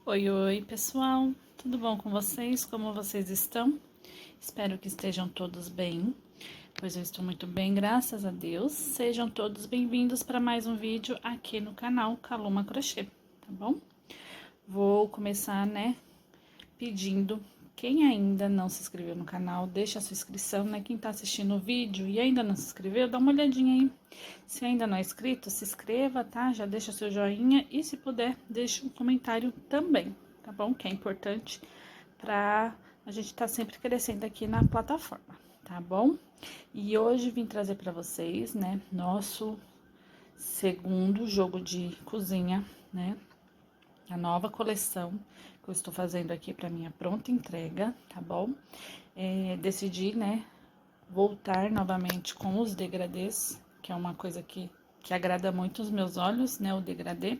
Oi, oi, pessoal, tudo bom com vocês? Como vocês estão? Espero que estejam todos bem, pois eu estou muito bem, graças a Deus. Sejam todos bem-vindos para mais um vídeo aqui no canal Kaluma Crochê, tá bom? Vou começar, pedindo, quem ainda não se inscreveu no canal, deixa a sua inscrição, né? Quem tá assistindo o vídeo e ainda não se inscreveu, dá uma olhadinha aí. Se ainda não é inscrito, se inscreva, tá? Já deixa seu joinha e, se puder, deixa um comentário também, tá bom? Que é importante pra a gente tá sempre crescendo aqui na plataforma, tá bom? E hoje vim trazer pra vocês, né, nosso segundo jogo de cozinha, né? A nova coleção que eu estou fazendo aqui para minha pronta entrega, tá bom? Decidi, né, voltar novamente com os degradês, que é uma coisa que agrada muito os meus olhos, né, o degradê.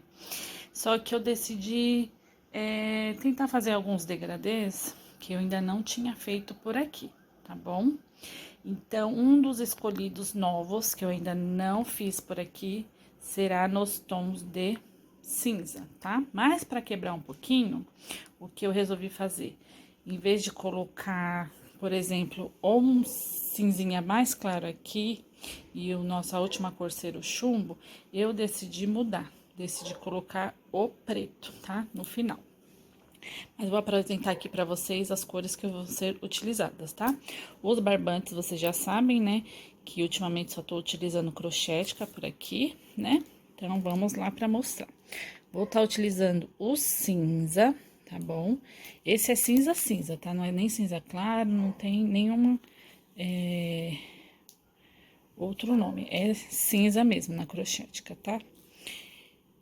Só que eu decidi tentar fazer alguns degradês que eu ainda não tinha feito por aqui, tá bom? Então, um dos escolhidos novos que eu ainda não fiz por aqui será nos tons de cinza, tá? Mas para quebrar um pouquinho, o que eu resolvi fazer? Em vez de colocar, por exemplo, um cinzinha mais claro aqui e nossa última cor ser o chumbo, eu decidi mudar. Decidi colocar o preto, tá? No final. Mas vou apresentar aqui pra vocês as cores que vão ser utilizadas, tá? Os barbantes, vocês já sabem, né? Que ultimamente só tô utilizando crochêtica por aqui, né? Então, vamos lá pra mostrar. Vou estar utilizando o cinza, tá bom? Esse é cinza, tá? Não é nem cinza claro, não tem nenhuma outro nome. É cinza mesmo na crochêtica, tá?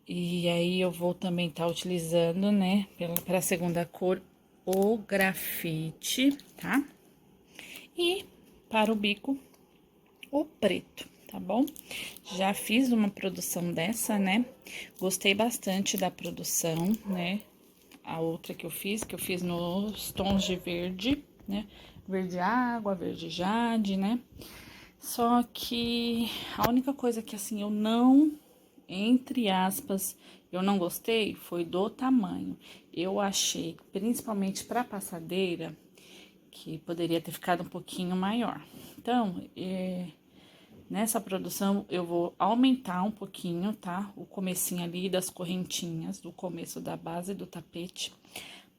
E aí, eu vou também estar utilizando, né, para a segunda cor, o grafite, tá? E para o bico, o preto, tá bom? Já fiz uma produção dessa, né? Gostei bastante da produção, né? A outra que eu fiz nos tons de verde, né? Verde água, verde jade, né? Só que a única coisa que, assim, eu não, entre aspas, eu não gostei foi do tamanho. Eu achei, principalmente pra passadeira, que poderia ter ficado um pouquinho maior. Então, nessa produção eu vou aumentar um pouquinho, tá? O comecinho ali das correntinhas, do começo da base do tapete,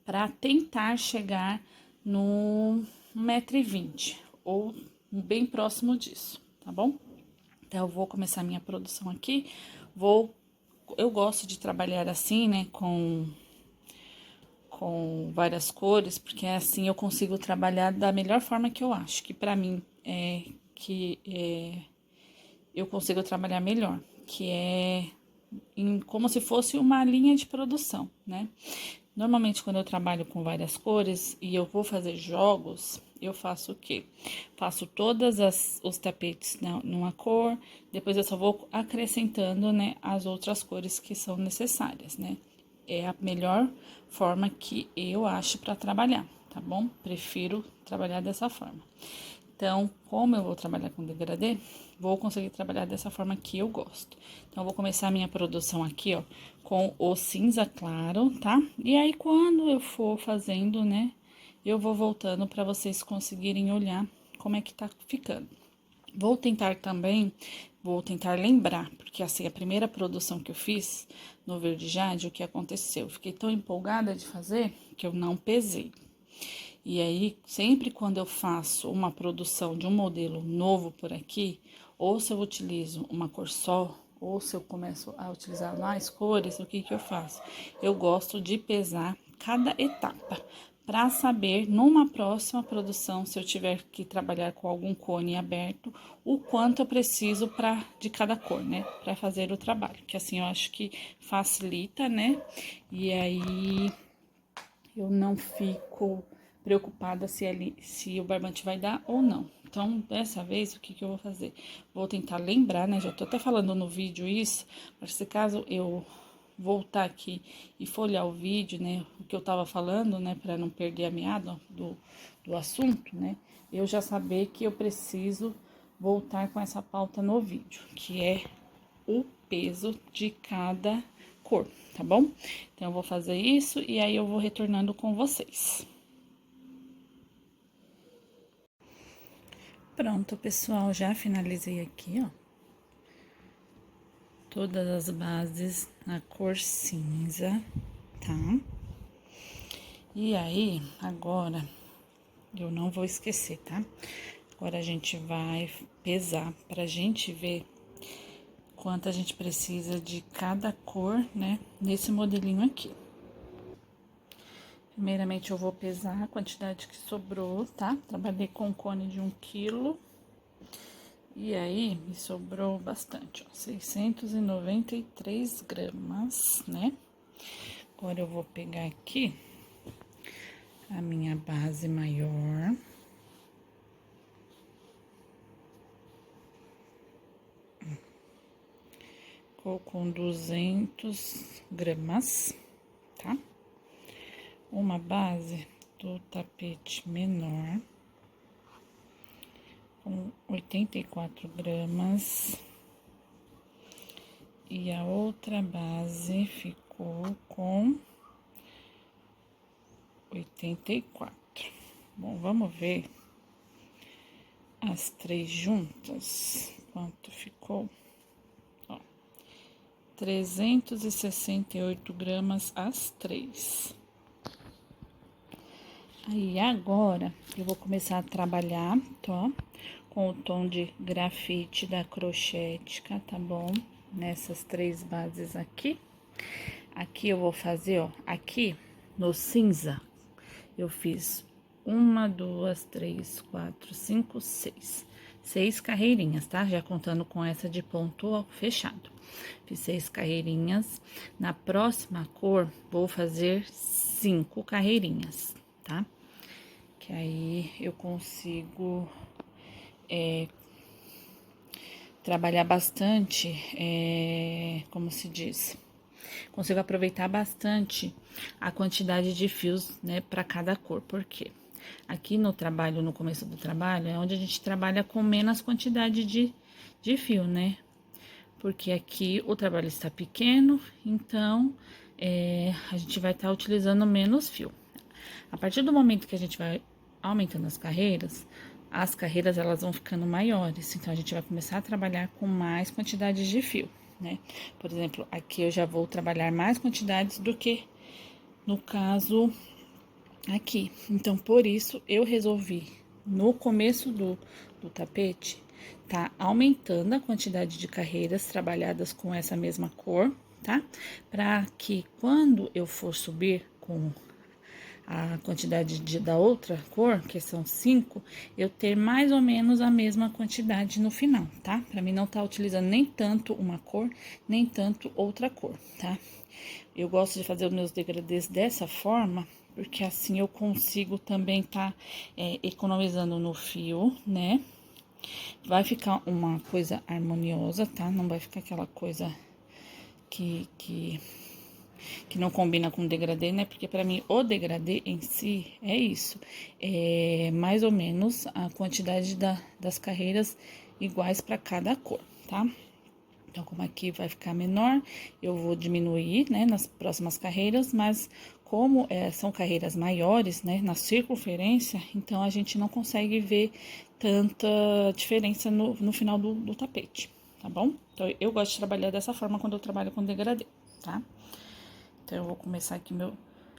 pra tentar chegar no 1,20 m ou bem próximo disso, tá bom? Então, eu vou começar a minha produção aqui, eu gosto de trabalhar assim, né, com várias cores, porque assim eu consigo trabalhar da melhor forma que eu acho, que pra mim eu consigo trabalhar melhor, que é como se fosse uma linha de produção, né? Normalmente, quando eu trabalho com várias cores e eu vou fazer jogos, eu faço o quê? Faço os tapetes numa cor, depois eu só vou acrescentando, né, as outras cores que são necessárias, né? É a melhor forma que eu acho para trabalhar, tá bom? Prefiro trabalhar dessa forma. Então, como eu vou trabalhar com degradê, vou conseguir trabalhar dessa forma que eu gosto. Então, eu vou começar a minha produção aqui, ó, com o cinza claro, tá? E aí, quando eu for fazendo, né, eu vou voltando para vocês conseguirem olhar como é que tá ficando. Vou tentar lembrar, porque assim, a primeira produção que eu fiz no Verde Jade, o que aconteceu? Eu fiquei tão empolgada de fazer que eu não pesei. E aí, sempre quando eu faço uma produção de um modelo novo por aqui, ou se eu utilizo uma cor só, ou se eu começo a utilizar mais cores, o que que eu faço? Eu gosto de pesar cada etapa, para saber, numa próxima produção, se eu tiver que trabalhar com algum cone aberto, o quanto eu preciso de cada cor, né? Para fazer o trabalho, que assim eu acho que facilita, né? E aí eu não fico preocupada se o barbante vai dar ou não. Então, dessa vez, o que que eu vou fazer? Vou tentar lembrar, né? Já tô até falando no vídeo isso, mas se caso eu voltar aqui e folhear o vídeo, né? O que eu tava falando, né? Pra não perder a meada do assunto, né? Eu já saber que eu preciso voltar com essa pauta no vídeo, que é o peso de cada cor, tá bom? Então, eu vou fazer isso e aí eu vou retornando com vocês. Pronto, pessoal, já finalizei aqui, ó. Todas as bases na cor cinza, tá? E aí, agora, eu não vou esquecer, tá? Agora, a gente vai pesar pra gente ver quanto a gente precisa de cada cor, né? Nesse modelinho aqui. Primeiramente, eu vou pesar a quantidade que sobrou, tá? Trabalhei com um cone de 1 quilo. E aí, me sobrou bastante, ó, 693 gramas, né? Agora, eu vou pegar aqui a minha base maior. Vou com 200 gramas, tá? Uma base do tapete menor, com 84 gramas. E a outra base ficou com 84. Bom, vamos ver as três juntas, quanto ficou? Ó, 368 gramas as três. Aí, agora, eu vou começar a trabalhar, ó, com o tom de grafite da Crochética, tá bom? Nessas três bases aqui. Aqui eu vou fazer, ó, aqui no cinza, eu fiz 1, 2, 3, 4, 5, 6. 6 carreirinhas, tá? Já contando com essa de ponto ó, fechado. Fiz 6 carreirinhas. Na próxima cor, vou fazer 5 carreirinhas, tá? Que aí eu consigo trabalhar bastante, como se diz? Consigo aproveitar bastante a quantidade de fios, né, para cada cor. Por quê? Aqui no trabalho, no começo do trabalho, é onde a gente trabalha com menos quantidade de fio, né? Porque aqui o trabalho está pequeno, então a gente vai estar utilizando menos fio. A partir do momento que a gente vai aumentando as carreiras elas vão ficando maiores, então a gente vai começar a trabalhar com mais quantidades de fio, né? Por exemplo, aqui eu já vou trabalhar mais quantidades do que no caso aqui. Então, por isso, eu resolvi, no começo do tapete, tá aumentando a quantidade de carreiras trabalhadas com essa mesma cor, tá? Para que quando eu for subir com a quantidade da outra cor, que são 5, eu ter mais ou menos a mesma quantidade no final, tá? Pra mim não tá utilizando nem tanto uma cor, nem tanto outra cor, tá? Eu gosto de fazer os meus degradês dessa forma, porque assim eu consigo também tá economizando no fio, né? Vai ficar uma coisa harmoniosa, tá? Não vai ficar aquela coisa que não combina com degradê, né? Porque pra mim o degradê em si é isso, é mais ou menos a quantidade das carreiras iguais para cada cor, tá? Então, como aqui vai ficar menor, eu vou diminuir, né, nas próximas carreiras, mas como são carreiras maiores, né, na circunferência, então a gente não consegue ver tanta diferença no final do tapete, tá bom? Então, eu gosto de trabalhar dessa forma quando eu trabalho com degradê, tá? Então, eu vou começar aqui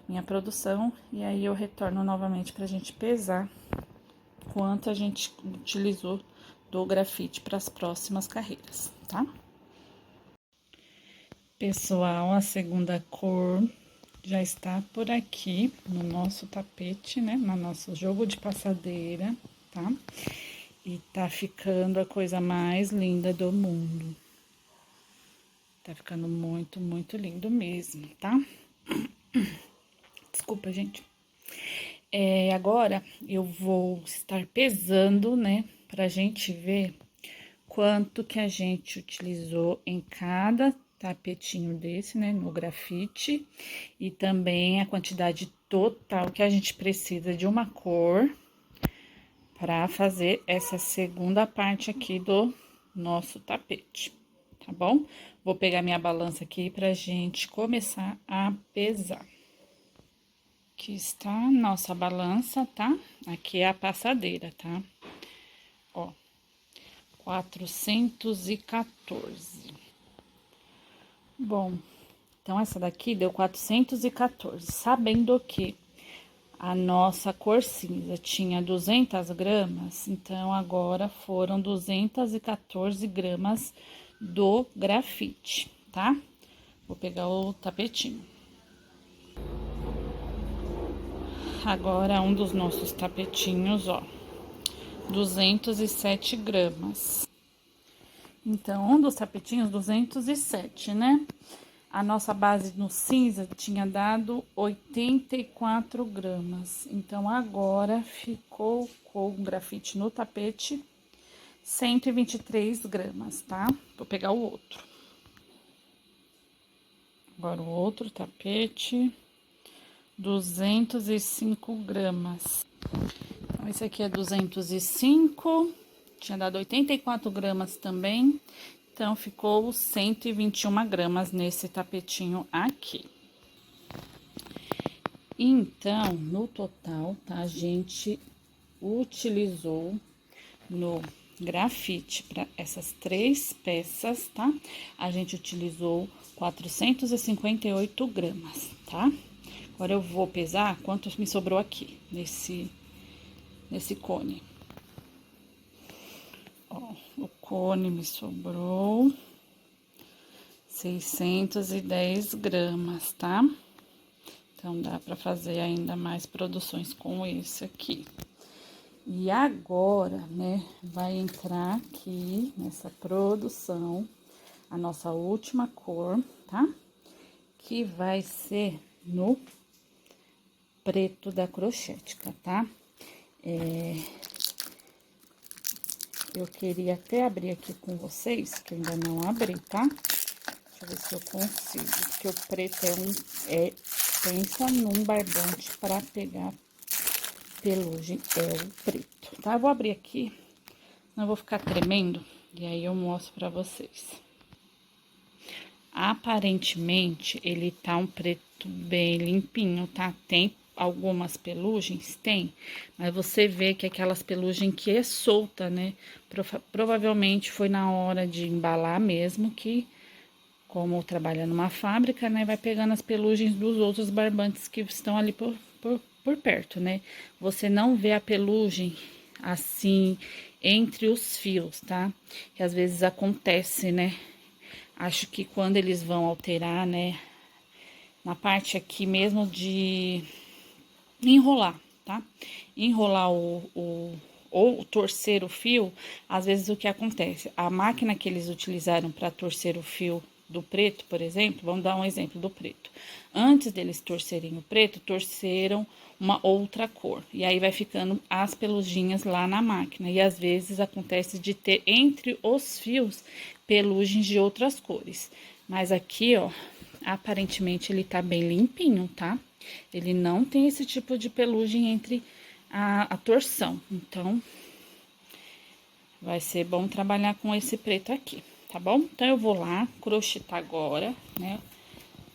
minha produção e aí eu retorno novamente pra gente pesar quanto a gente utilizou do grafite para as próximas carreiras, tá? Pessoal, a segunda cor já está por aqui no nosso tapete, né? No nosso jogo de passadeira, tá? E tá ficando a coisa mais linda do mundo. Tá ficando muito, muito lindo mesmo, tá? Desculpa, gente. Agora eu vou estar pesando, né? Pra gente ver quanto que a gente utilizou em cada tapetinho desse, né, no grafite, e também a quantidade total que a gente precisa de uma cor para fazer essa segunda parte aqui do nosso tapete, tá bom? Vou pegar minha balança aqui pra gente começar a pesar. Aqui está a nossa balança, tá? Aqui é a passadeira, tá? Ó, 414. Bom, então essa daqui deu 414, sabendo que a nossa cor cinza tinha 200 gramas, então agora foram 214 gramas do grafite, tá? Vou pegar o tapetinho. Agora, um dos nossos tapetinhos, ó, 207 gramas. Então, um dos tapetinhos, 207, né? A nossa base no cinza tinha dado 84 gramas. Então, agora ficou com o grafite no tapete 123 gramas, tá? Vou pegar o outro. Agora, o outro tapete, 205 gramas. Então, esse aqui é 205, tinha dado 84 gramas também. Então, ficou 121 gramas nesse tapetinho aqui. Então, no total, tá? A gente utilizou no grafite para essas 3 peças, tá? A gente utilizou 458 gramas, tá? Agora, eu vou pesar quanto me sobrou aqui, nesse cone. Ó, o cone me sobrou 610 gramas, tá? Então, dá pra fazer ainda mais produções com esse aqui. E agora, né, vai entrar aqui nessa produção a nossa última cor, tá? Que vai ser no preto da crochêtica, tá? Eu queria até abrir aqui com vocês, que eu ainda não abri, tá? Deixa eu ver se eu consigo, porque o preto pensa num barbante para pegar pelugem, é o preto, tá? Eu vou abrir aqui, não vou ficar tremendo, e aí eu mostro pra vocês. Aparentemente, ele tá um preto bem limpinho, tá? Tem algumas pelugens, tem, mas você vê que aquelas pelugens que é solta, né? Provavelmente foi na hora de embalar mesmo que, como trabalha numa fábrica, né, vai pegando as pelugens dos outros barbantes que estão ali por perto, né? Você não vê a pelugem assim entre os fios, tá? Que às vezes acontece, né? Acho que quando eles vão alterar, né, na parte aqui mesmo de enrolar, tá? Enrolar ou torcer o fio, às vezes o que acontece? A máquina que eles utilizaram para torcer o fio do preto, por exemplo, vamos dar um exemplo do preto. Antes deles torcerem o preto, torceram uma outra cor. E aí vai ficando as peluginhas lá na máquina. E às vezes acontece de ter entre os fios pelugens de outras cores. Mas aqui, ó, aparentemente ele tá bem limpinho, tá? Ele não tem esse tipo de pelugem entre a torção. Então, vai ser bom trabalhar com esse preto aqui, tá bom? Então, eu vou lá crochetar agora, né?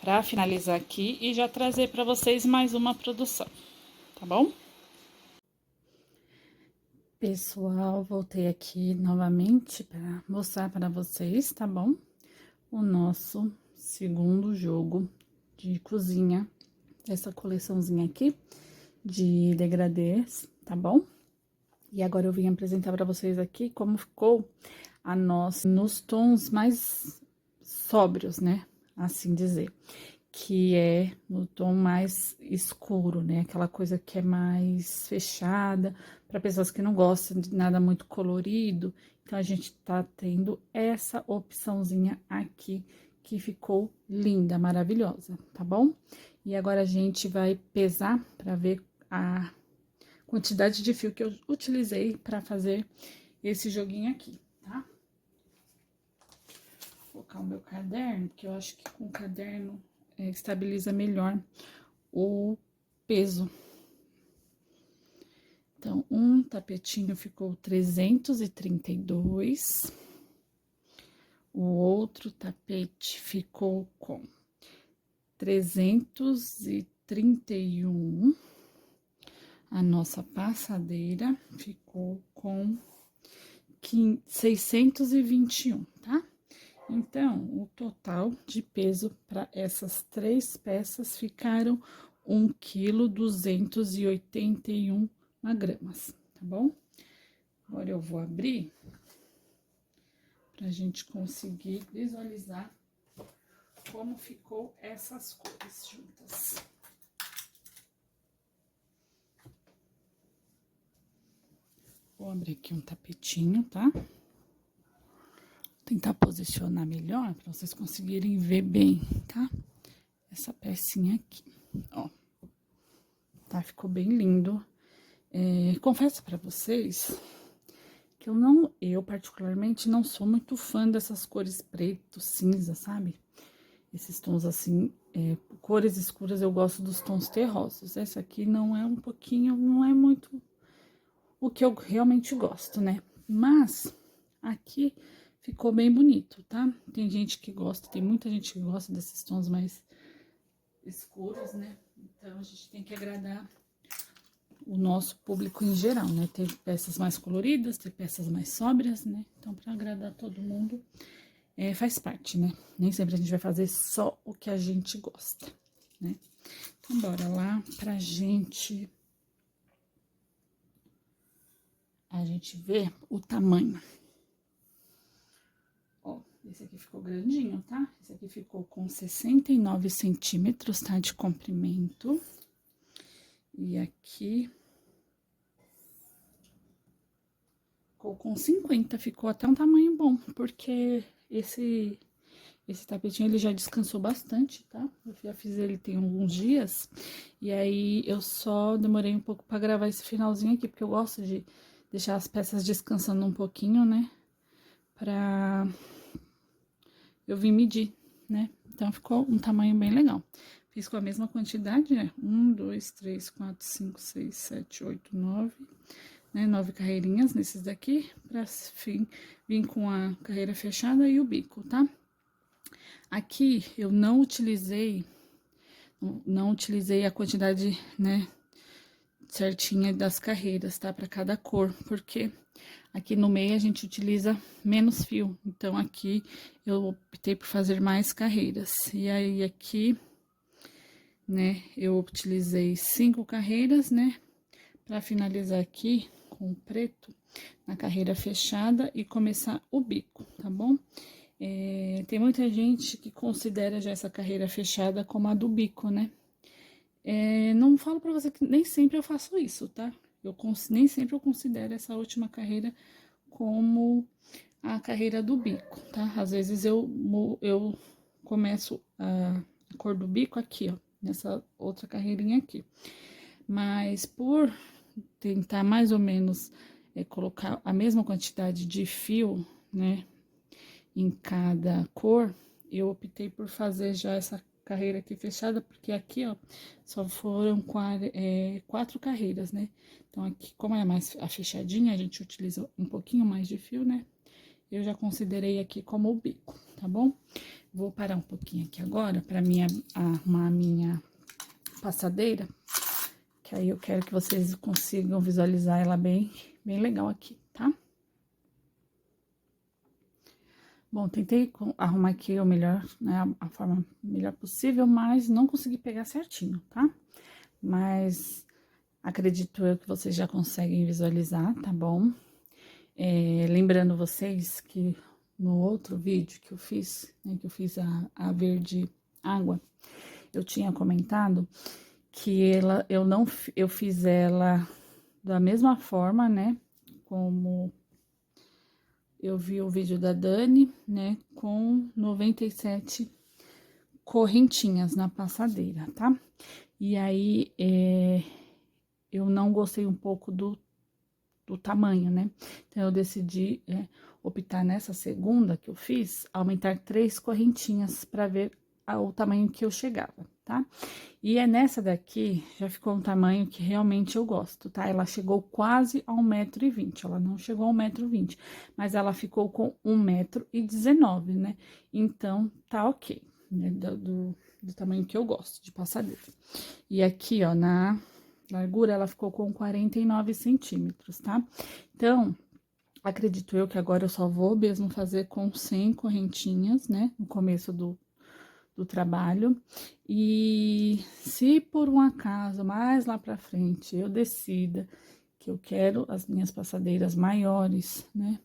Pra finalizar aqui e já trazer pra vocês mais uma produção, tá bom? Pessoal, voltei aqui novamente para mostrar para vocês, tá bom? O nosso segundo jogo de cozinha, essa coleçãozinha aqui de degradês, tá bom? E agora eu vim apresentar para vocês aqui como ficou a nossa nos tons mais sóbrios, né? Assim dizer. Que é no tom mais escuro, né? Aquela coisa que é mais fechada, para pessoas que não gostam de nada muito colorido. Então, a gente tá tendo essa opçãozinha aqui, que ficou linda, maravilhosa, tá bom? E agora, a gente vai pesar para ver a quantidade de fio que eu utilizei para fazer esse joguinho aqui, tá? Vou colocar o meu caderno, porque eu acho que com o caderno estabiliza melhor o peso. Então, um tapetinho ficou 332, o outro tapete ficou com 331. A nossa passadeira ficou com 621, tá? Então, o total de peso para essas 3 peças ficaram 1,281 kg, tá bom? Agora eu vou abrir pra gente conseguir visualizar como ficou essas cores juntas. Vou abrir aqui um tapetinho, tá? Vou tentar posicionar melhor para vocês conseguirem ver bem, tá? Essa pecinha aqui, ó. Tá? Ficou bem lindo. Confesso para vocês que eu particularmente não sou muito fã dessas cores preto, cinza, sabe? Esses tons assim, cores escuras, eu gosto dos tons terrosos. Essa aqui não é não é muito o que eu realmente gosto, né? Mas aqui ficou bem bonito, tá? Tem gente que gosta, tem muita gente que gosta desses tons mais escuros, né? Então, a gente tem que agradar o nosso público em geral, né? Tem peças mais coloridas, tem peças mais sóbrias, né? Então, para agradar todo mundo, faz parte, né? Nem sempre a gente vai fazer só o que a gente gosta, né? Então, bora lá pra gente ver o tamanho. Ó, esse aqui ficou grandinho, tá? Esse aqui ficou com 69 centímetros, tá? De comprimento. E aqui ficou com 50, ficou até um tamanho bom, porque esse tapetinho ele já descansou bastante, tá? Eu já fiz ele tem alguns dias, e aí eu só demorei um pouco pra gravar esse finalzinho aqui, porque eu gosto de deixar as peças descansando um pouquinho, né? Pra eu vir medir, né? Então, ficou um tamanho bem legal. Fiz com a mesma quantidade, né? 1, 2, 3, 4, 5, 6, 7, 8, 9, né? 9 carreirinhas nesses daqui, pra vir com a carreira fechada e o bico, tá? Aqui, eu não utilizei a quantidade, né, certinha das carreiras, tá? Pra cada cor, porque aqui no meio a gente utiliza menos fio, então aqui eu optei por fazer mais carreiras. E aí aqui, né, eu utilizei 5 carreiras, né, pra finalizar aqui com o preto na carreira fechada e começar o bico, tá bom? Tem muita gente que considera já essa carreira fechada como a do bico, né? Não falo pra você que nem sempre eu faço isso, tá? Nem sempre eu considero essa última carreira como a carreira do bico, tá? Às vezes eu começo a cor do bico aqui, ó, nessa outra carreirinha aqui. Mas por tentar mais ou menos colocar a mesma quantidade de fio, né, em cada cor, eu optei por fazer já essa carreira aqui fechada, porque aqui, ó, só foram 4 carreiras, né? Então, aqui, como é mais a fechadinha, a gente utiliza um pouquinho mais de fio, né? Eu já considerei aqui como o bico, tá bom? Vou parar um pouquinho aqui agora pra arrumar a minha passadeira, que aí eu quero que vocês consigam visualizar ela bem legal aqui, tá? Bom, tentei arrumar aqui o melhor, né, a forma melhor possível, mas não consegui pegar certinho, tá? Mas acredito eu que vocês já conseguem visualizar, tá bom? Lembrando vocês que no outro vídeo que eu fiz, né, que eu fiz a verde água, eu tinha comentado que eu fiz ela da mesma forma, né, como eu vi o vídeo da Dani, né, com 97 correntinhas na passadeira, tá? E aí, eu não gostei um pouco do tamanho, né? Então, eu decidi optar nessa segunda que eu fiz, aumentar 3 correntinhas pra ver o tamanho que eu chegava, tá? E é nessa daqui, já ficou um tamanho que realmente eu gosto, tá? Ela chegou quase a 1,20 m, ela não chegou a 1,20 m, mas ela ficou com 1,19 m, né? Então, tá ok, né? Do tamanho que eu gosto de passadeira. E aqui, ó, na largura, ela ficou com 49 centímetros, tá? Então, acredito eu que agora eu só vou mesmo fazer com 100 correntinhas, né? No começo do trabalho. E se por um acaso, mais lá pra frente, eu decida que eu quero as minhas passadeiras maiores, né?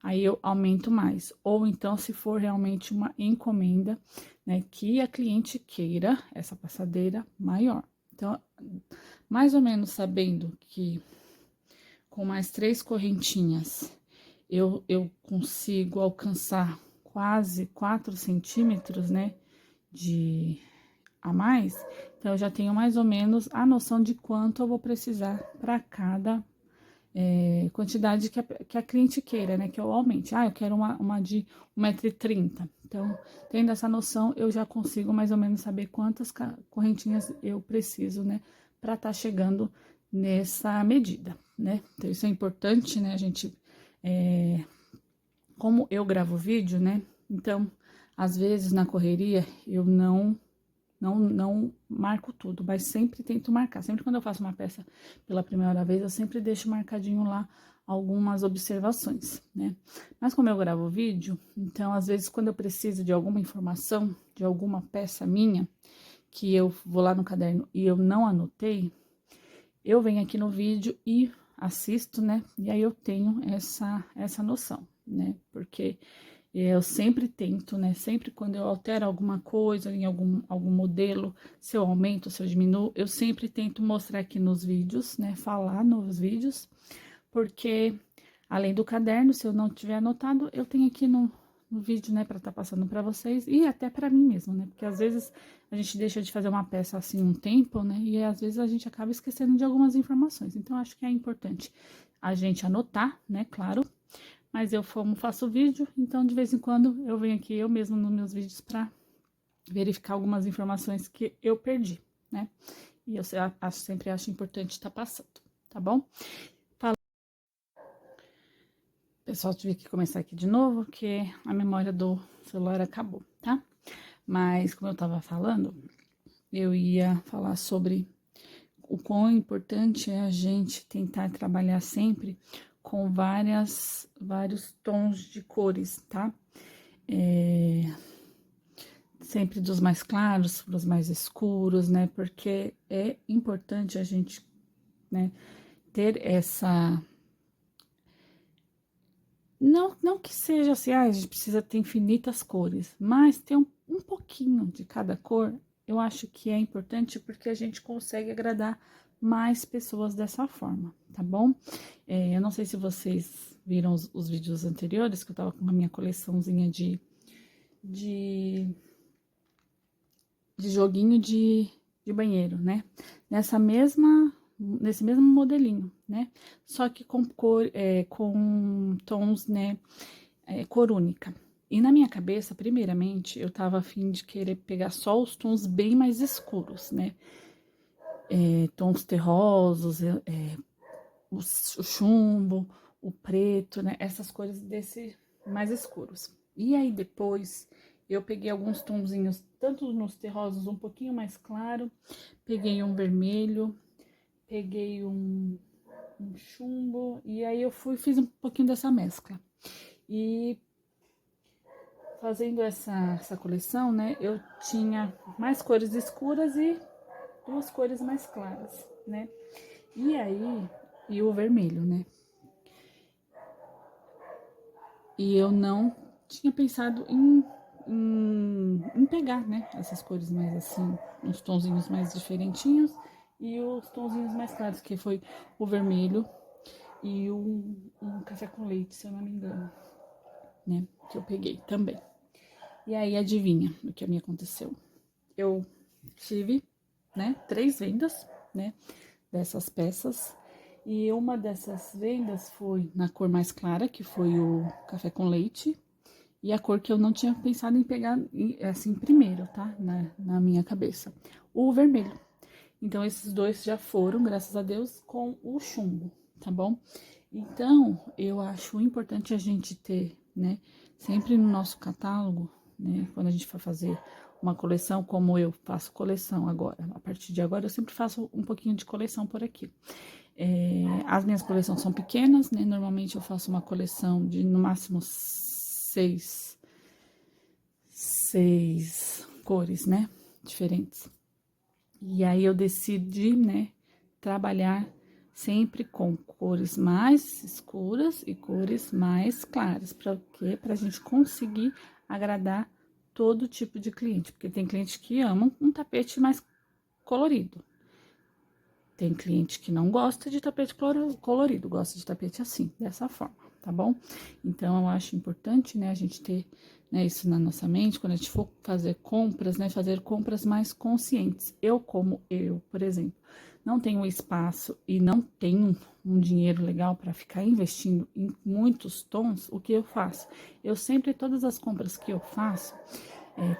Aí eu aumento mais. Ou então, se for realmente uma encomenda, né? Que a cliente queira essa passadeira maior. Então, mais ou menos sabendo que com mais 3 correntinhas eu consigo alcançar quase 4 centímetros, né? De a mais, então eu já tenho mais ou menos a noção de quanto eu vou precisar para cada quantidade que a cliente queira, né? Que eu aumente. Ah, eu quero uma de 1,30 m. Então, tendo essa noção, eu já consigo mais ou menos saber quantas correntinhas eu preciso, né? Para estar chegando nessa medida, né? Então, isso é importante, né? A gente, como eu gravo vídeo, né? Então, às vezes na correria eu não marco tudo, mas sempre tento marcar. Sempre quando eu faço uma peça pela primeira vez, eu sempre deixo marcadinho lá algumas observações, né? Mas como eu gravo vídeo, então às vezes quando eu preciso de alguma informação, de alguma peça minha, que eu vou lá no caderno e eu não anotei, eu venho aqui no vídeo e assisto, né? E aí eu tenho essa noção, né? Porque eu sempre tento, né? Sempre quando eu altero alguma coisa em algum modelo, se eu aumento, se eu diminuo, eu sempre tento mostrar aqui nos vídeos, né? Falar nos vídeos, porque além do caderno, se eu não tiver anotado, eu tenho aqui no vídeo, né? Pra estar passando pra vocês e até pra mim mesmo, né? Porque às vezes a gente deixa de fazer uma peça assim um tempo, né? E às vezes a gente acaba esquecendo de algumas informações. Então, acho que é importante a gente anotar, né? Claro. Mas eu como faço vídeo, então de vez em quando eu venho aqui eu mesmo nos meus vídeos para verificar algumas informações que eu perdi, né? E eu sempre acho importante estar passando, tá bom? Pessoal, tive que começar aqui de novo, porque a memória do celular acabou, tá? Mas, como eu tava falando, eu ia falar sobre o quão importante é a gente tentar trabalhar sempre com vários tons de cores, tá? Sempre dos mais claros para os mais escuros, né? Porque é importante a gente, né, ter essa. Não que seja assim, a gente precisa ter infinitas cores, mas ter um pouquinho de cada cor, eu acho que é importante porque a gente consegue agradar mais pessoas dessa forma, tá bom? Eu não sei se vocês viram os vídeos anteriores, que eu tava com a minha coleçãozinha de joguinho de banheiro, né? Nesse mesmo modelinho, né? Só que com com tons, né? Cor única. E na minha cabeça, primeiramente, eu tava a fim de querer pegar só os tons bem mais escuros, né? Tons terrosos, o chumbo, o preto, né? Essas cores desse mais escuros. E aí depois eu peguei alguns tonzinhos, tanto nos terrosos um pouquinho mais claro, peguei um vermelho, peguei um chumbo, e aí eu fiz um pouquinho dessa mescla. E fazendo essa coleção, né, eu tinha mais cores escuras e 2 cores mais claras, né? E aí, e o vermelho, né? E eu não tinha pensado em pegar, né? Essas cores mais assim, uns tonzinhos mais diferentinhos e os tonzinhos mais claros, que foi o vermelho e um café com leite, se eu não me engano, né? Que eu peguei também. E aí, adivinha o que me aconteceu? Eu tive, né, 3 vendas, né, dessas peças. E uma dessas vendas foi na cor mais clara, que foi o café com leite. e a cor que eu não tinha pensado em pegar, assim, primeiro, tá? Na minha cabeça. O vermelho. Então, esses dois já foram, graças a Deus, com o chumbo, tá bom? Então, eu acho importante a gente ter, né, sempre no nosso catálogo, né, quando a gente for fazer uma coleção, como eu faço coleção agora. A partir de agora, eu sempre faço um pouquinho de coleção por aqui. As minhas coleções são pequenas, né? Normalmente eu faço uma coleção de, no máximo, seis cores, né? Diferentes. E aí eu decidi, né, trabalhar sempre com cores mais escuras e cores mais claras. Para quê? Pra gente conseguir agradar todo tipo de cliente. Porque tem cliente que ama um tapete mais colorido. Tem cliente que não gosta de tapete colorido, gosta de tapete assim, dessa forma, tá bom? Então, eu acho importante, né, a gente ter, né, isso na nossa mente, quando a gente for fazer compras, né, fazer compras mais conscientes. Por exemplo, não tenho espaço e não tenho um dinheiro legal para ficar investindo em muitos tons, o que eu faço? Eu sempre, todas as compras que eu faço,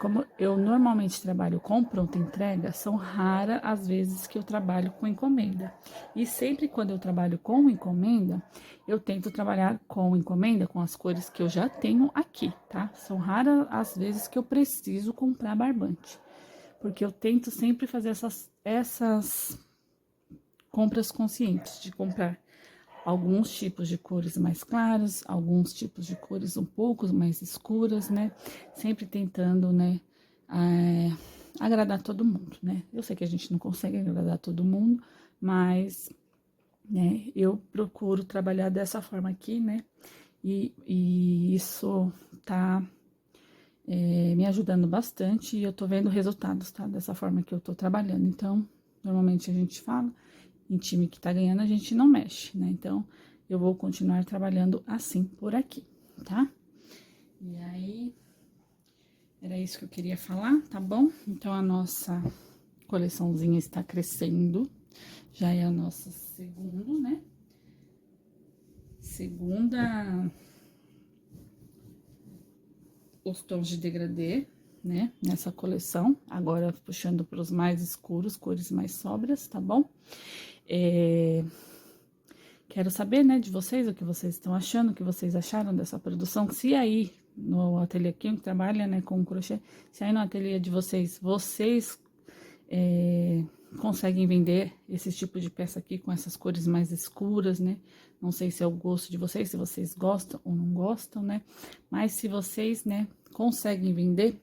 como eu normalmente trabalho com pronta entrega, são raras as vezes que eu trabalho com encomenda. E sempre quando eu trabalho com encomenda, eu tento trabalhar com encomenda com as cores que eu já tenho aqui, tá? São raras as vezes que eu preciso comprar barbante. Porque eu tento sempre fazer essas compras conscientes, de comprar alguns tipos de cores mais claras, alguns tipos de cores um pouco mais escuras, né? Sempre tentando, né, agradar todo mundo, né? Eu sei que a gente não consegue agradar todo mundo, mas, né, eu procuro trabalhar dessa forma aqui, né? E isso tá me ajudando bastante e eu tô vendo resultados, tá? Dessa forma que eu tô trabalhando. Então, normalmente a gente fala, em time que tá ganhando, a gente não mexe, né? Então, eu vou continuar trabalhando assim por aqui, tá? E aí, era isso que eu queria falar, tá bom? Então, a nossa coleçãozinha está crescendo. Já é a nossa segunda, né? Segunda, os tons de degradê, né? Nessa coleção. Agora, puxando para os mais escuros, cores mais sóbrias, tá bom? Quero saber, né, de vocês, o que vocês estão achando, o que vocês acharam dessa produção. Se aí, no ateliê aqui, que trabalha, né, com crochê, se aí no ateliê de vocês, conseguem vender esse tipo de peça aqui com essas cores mais escuras, né? Não sei se é o gosto de vocês, se vocês gostam ou não gostam, né? Mas se vocês, né, conseguem vender,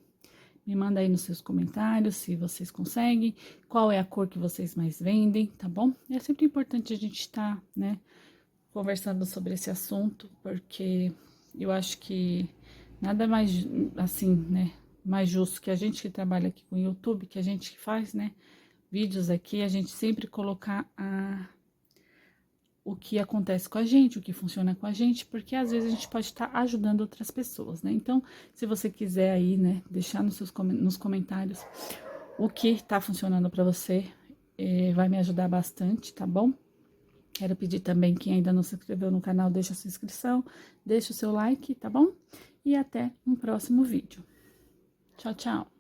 me manda aí nos seus comentários se vocês conseguem, qual é a cor que vocês mais vendem, tá bom? É sempre importante a gente estar, né, conversando sobre esse assunto, porque eu acho que nada mais, assim, né, mais justo que a gente que trabalha aqui com o YouTube, que a gente que faz, né, vídeos aqui, a gente sempre colocar o que acontece com a gente, o que funciona com a gente, porque às vezes a gente pode estar ajudando outras pessoas, né? Então, se você quiser aí, né, deixar nos comentários o que tá funcionando para você, vai me ajudar bastante, tá bom? Quero pedir também, quem ainda não se inscreveu no canal, deixa a sua inscrição, deixa o seu like, tá bom? E até um próximo vídeo. Tchau, tchau!